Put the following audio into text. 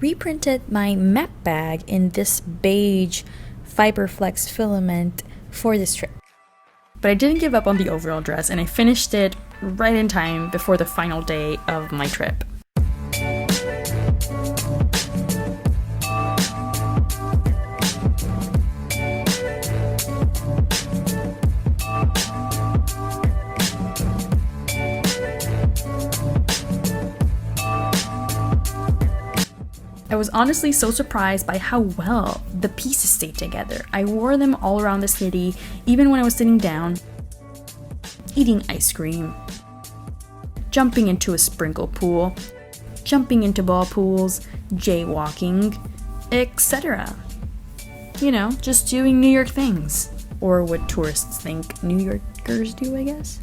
reprinted my map bag in this beige FiberFlex filament for this trip. But I didn't give up on the overall dress, and I finished it right in time before the final day of my trip. I was honestly so surprised by how well the pieces stayed together. I wore them all around the city, even when I was sitting down, eating ice cream, jumping into a sprinkle pool, jumping into ball pools, jaywalking, etc. You know, just doing New York things. Or what tourists think New Yorkers do, I guess.